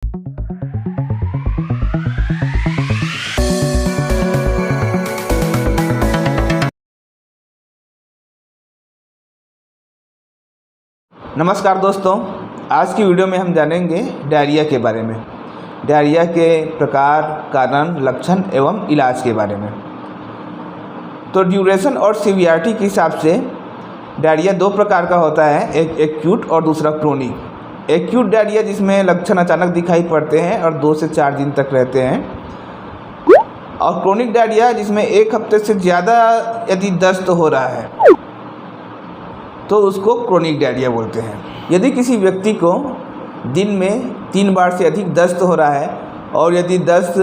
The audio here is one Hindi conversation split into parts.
नमस्कार दोस्तों, आज की वीडियो में हम जानेंगे डायरिया के बारे में। डायरिया के प्रकार, कारण, लक्षण एवं इलाज के बारे में। तो ड्यूरेशन और सीवियरिटी के हिसाब से डायरिया दो प्रकार का होता है, एक एक्यूट और दूसरा क्रोनिक। एक्यूट डायरिया जिसमें लक्षण अचानक दिखाई पड़ते हैं और 2 से 4 दिन तक रहते हैं, और क्रोनिक डायरिया जिसमें 1 हफ्ते से ज़्यादा यदि दस्त हो रहा है तो उसको क्रोनिक डायरिया बोलते हैं। यदि किसी व्यक्ति को दिन में 3 बार से अधिक दस्त हो रहा है और यदि दस्त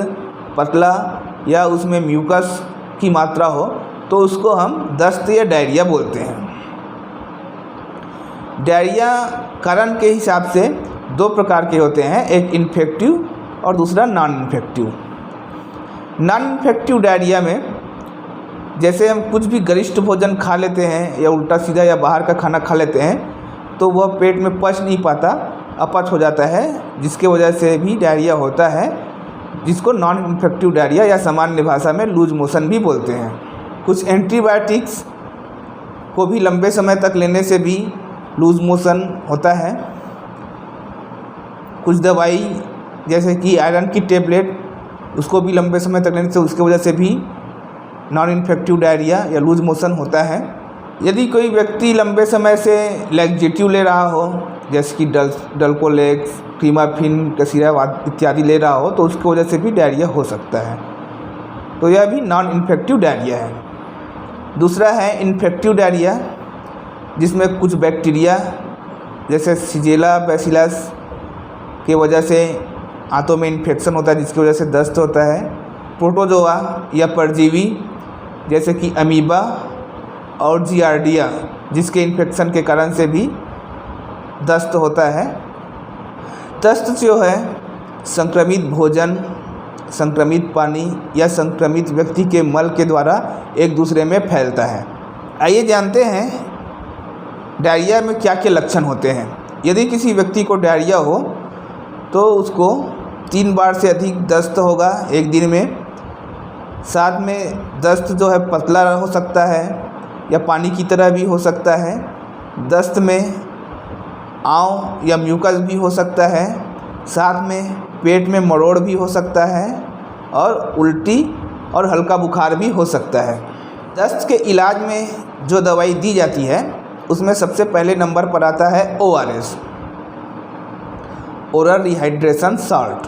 पतला या उसमें म्यूकस की मात्रा हो तो उसको हम दस्त या डायरिया बोलते हैं। डायरिया कारण के हिसाब से 2 प्रकार के होते हैं, एक इन्फेक्टिव और दूसरा non infective. Non infective diarrhoea में जैसे हम कुछ भी गरिष्ठ भोजन खा लेते हैं या उल्टा सीधा या बाहर का खाना खा लेते हैं तो वह पेट में पच नहीं पाता, अपच हो जाता है, जिसके वजह से भी डायरिया होता है, जिसको नॉन इन्फेक्टिव डायरिया या सामान्य भाषा में लूज मोशन भी बोलते हैं। कुछ एंटीबायोटिक्स को भी लंबे समय तक लेने से भी लूज मोशन होता है। कुछ दवाई जैसे कि आयरन की टेबलेट, उसको भी लंबे समय तक लेने से उसके वजह से भी नॉन इन्फेक्टिव डायरिया या लूज मोशन होता है। यदि कोई व्यक्ति लंबे समय से लैक्सेटिव ले रहा हो, जैसे कि डल्कोलेक्स, क्रीमाफिन, कसीरा इत्यादि ले रहा हो, तो उसकी वजह से भी डायरिया हो सकता है। तो यह भी नॉन इन्फेक्टिव डायरिया है। दूसरा है इन्फेक्टिव डायरिया, जिसमें कुछ बैक्टीरिया जैसे शिगेला बैसिलस के वजह से आंतों में इन्फेक्शन होता है, जिसकी वजह से दस्त होता है। प्रोटोजोआ या परजीवी जैसे कि अमीबा और जियार्डिया, जिसके इन्फेक्शन के कारण से भी दस्त होता है। दस्त जो है संक्रमित भोजन, संक्रमित पानी या संक्रमित व्यक्ति के मल के द्वारा एक दूसरे में फैलता है। आइए जानते हैं डायरिया में क्या क्या लक्षण होते हैं। यदि किसी व्यक्ति को डायरिया हो तो उसको 3 बार से अधिक दस्त होगा एक दिन में। साथ में दस्त जो है पतला हो सकता है या पानी की तरह भी हो सकता है। दस्त में आंव या म्यूकस भी हो सकता है। साथ में पेट में मरोड़ भी हो सकता है और उल्टी और हल्का बुखार भी हो सकता है। दस्त के इलाज में जो दवाई दी जाती है उसमें सबसे पहले नंबर पर आता है ORS, ओरल रिहाइड्रेशन साल्ट,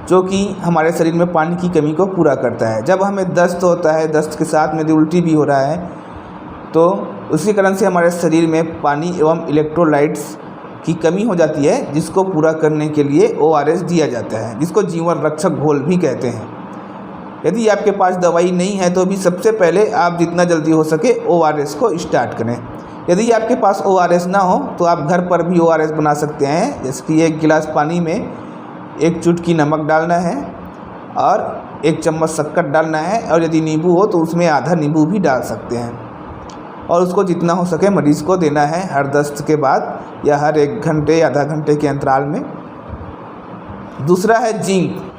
जो कि हमारे शरीर में पानी की कमी को पूरा करता है। जब हमें दस्त होता है, दस्त के साथ में यदि उल्टी भी हो रहा है, तो उसी कारण से हमारे शरीर में पानी एवं इलेक्ट्रोलाइट्स की कमी हो जाती है, जिसको पूरा करने के लिए ORS दिया जाता है, जिसको जीवन रक्षक घोल भी कहते हैं। यदि आपके पास दवाई नहीं है तो भी सबसे पहले आप जितना जल्दी हो सके ORS को स्टार्ट करें। यदि आपके पास ORS ना हो तो आप घर पर भी ORS बना सकते हैं। जैसे कि 1 गिलास पानी में 1 चुटकी नमक डालना है और 1 चम्मच शक्कर डालना है, और यदि नींबू हो तो उसमें आधा नींबू भी डाल सकते हैं, और उसको जितना हो सके मरीज़ को देना है हर दस्त के बाद या हर 1 घंटे या आधा घंटे के अंतराल में। दूसरा है जिंक।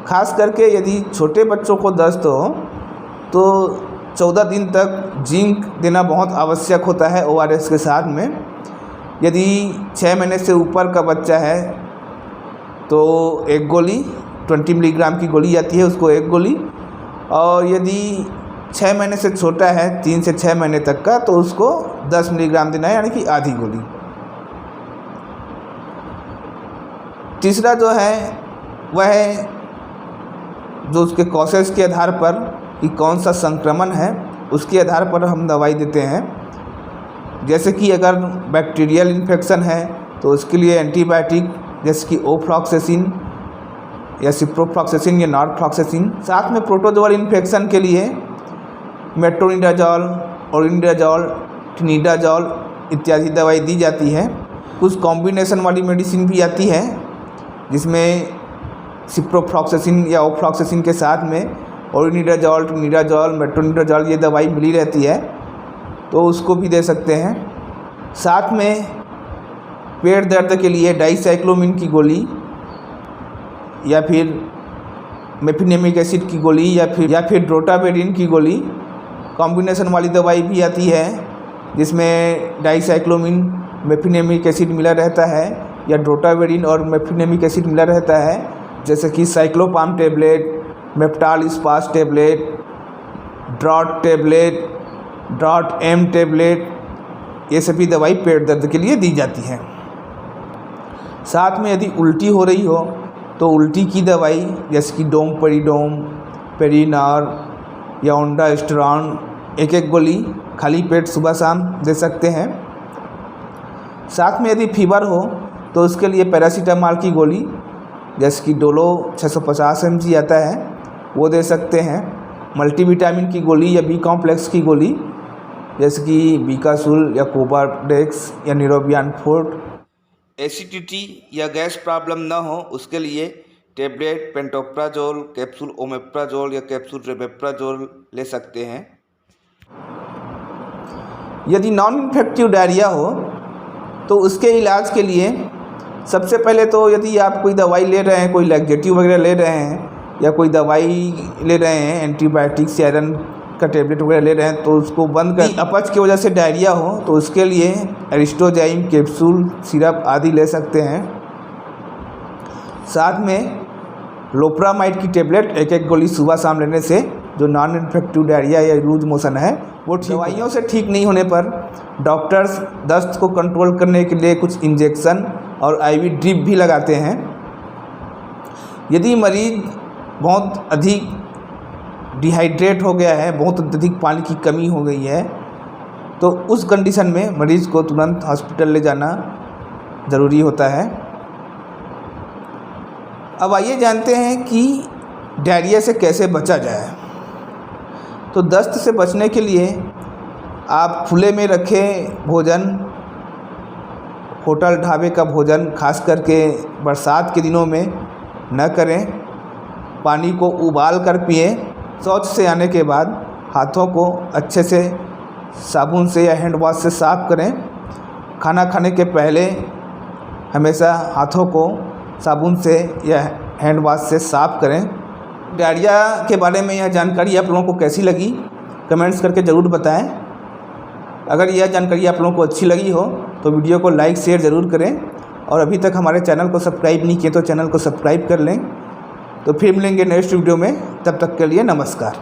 खास करके यदि छोटे बच्चों को दस्त हो तो 14 दिन तक जिंक देना बहुत आवश्यक होता है ORS के साथ में। यदि 6 महीने से ऊपर का बच्चा है तो 1 गोली, 20 मिलीग्राम की गोली आती है, उसको 1 गोली, और यदि 6 महीने से छोटा है, 3 से 6 महीने तक का, तो उसको 10 मिलीग्राम देना है, यानी कि आधी गोली। तीसरा जो है वह है जो उसके कॉसेस के आधार पर कि कौन सा संक्रमण है, उसके आधार पर हम दवाई देते हैं। जैसे कि अगर बैक्टीरियल इन्फेक्शन है तो उसके लिए एंटीबायोटिक जैसे कि ओफ्लॉक्सेसिन या सिप्रोफ्लॉक्सेसिन या नॉरफ्लॉक्सेसिन। साथ में प्रोटोजोअल इन्फेक्शन के लिए मेट्रोनिडाजोल, ओरिंडाजोल, ट्रिनिडाजोल इत्यादि दवाई दी जाती है। कुछ कॉम्बिनेशन वाली मेडिसिन भी आती है, जिसमें सिप्रोफ्लॉक्सेसिन या ओफ्लॉक्सेसिन के साथ में ओरिंडाजोल, ट्रिनिडाजोल, मेट्रोनिडाजोल ये दवाई मिली रहती है, तो उसको भी दे सकते हैं। साथ में पेट दर्द के लिए डाइसाइक्लोमिन की गोली या फिर मेफिनेमिक एसिड की गोली या फिर ड्रोटावेडिन की गोली, कॉम्बिनेशन वाली दवाई भी आती है जिसमें डाइसाइक्लोमिन मेफिनेमिक एसिड मिला रहता है या ड्रोटावेडिन और मेफिनेमिक एसिड मिला रहता है, जैसे कि Cyclopam tablet, Meftal Spas tablet, ड्रॉट टेबलेट, ड्रॉट एम टेबलेट, ये सभी दवाई पेट दर्द के लिए दी जाती है। साथ में यदि उल्टी हो रही हो तो उल्टी की दवाई जैसे कि डोमपेरिडोम, पेरिनार या ओंडास्ट्रॉन एक गोली खाली पेट सुबह शाम दे सकते हैं। साथ में यदि फीवर हो तो उसके लिए पैरासीटामॉल की गोली जैसे कि डोलो 650 mg आता है वो दे सकते हैं। मल्टीविटामिन की गोली या बी कॉम्प्लेक्स की गोली जैसे कि बीकासुल या कोबाडेक्स या निरोबियान फोर्ट। एसिडिटी या गैस प्रॉब्लम न हो उसके लिए टेबलेट पेंटोप्राजोल, कैप्सूल ओमेप्राजोल या कैप्सूल रेमेप्राजोल ले सकते हैं। यदि नॉन इन्फेक्टिव डायरिया हो तो उसके इलाज के लिए सबसे पहले तो यदि आप कोई दवाई ले रहे हैं, कोई लैक्सेटिव वगैरह ले रहे हैं या कोई दवाई ले रहे हैं, एंटीबायोटिक्स, आयरन का टेबलेट वगैरह ले रहे हैं, तो उसको बंद कर। अपच की वजह से डायरिया हो तो उसके लिए एरिस्टोजाइम कैप्सूल, सिरप आदि ले सकते हैं। साथ में लोप्रामाइड की टेबलेट एक गोली सुबह शाम लेने से जो नॉन इन्फेक्टिव डायरिया या लूज मोशन है वो दवाइयों से ठीक नहीं होने पर डॉक्टर्स दस्त को कंट्रोल करने के लिए कुछ इंजेक्शन और आईवी ड्रिप भी लगाते हैं। यदि मरीज बहुत अधिक डिहाइड्रेट हो गया है, बहुत अधिक पानी की कमी हो गई है, तो उस कंडीशन में मरीज को तुरंत हॉस्पिटल ले जाना ज़रूरी होता है। अब आइए जानते हैं कि डायरिया से कैसे बचा जाए। तो दस्त से बचने के लिए आप खुले में रखे भोजन, होटल ढाबे का भोजन खास करके बरसात के दिनों में न करें। पानी को उबाल कर पिएं। शौच से आने के बाद हाथों को अच्छे से साबुन से या हैंड वॉश से साफ़ करें। खाना खाने के पहले हमेशा हाथों को साबुन से या हैंड वॉश से साफ़ करें। डायरिया के बारे में यह जानकारी आप लोगों को कैसी लगी कमेंट्स करके ज़रूर बताएं। अगर यह जानकारी आप लोगों को अच्छी लगी हो तो वीडियो को लाइक शेयर ज़रूर करें और अभी तक हमारे चैनल को सब्सक्राइब नहीं किए तो चैनल को सब्सक्राइब कर लें। तो फिर मिलेंगे नेक्स्ट वीडियो में, तब तक के लिए नमस्कार।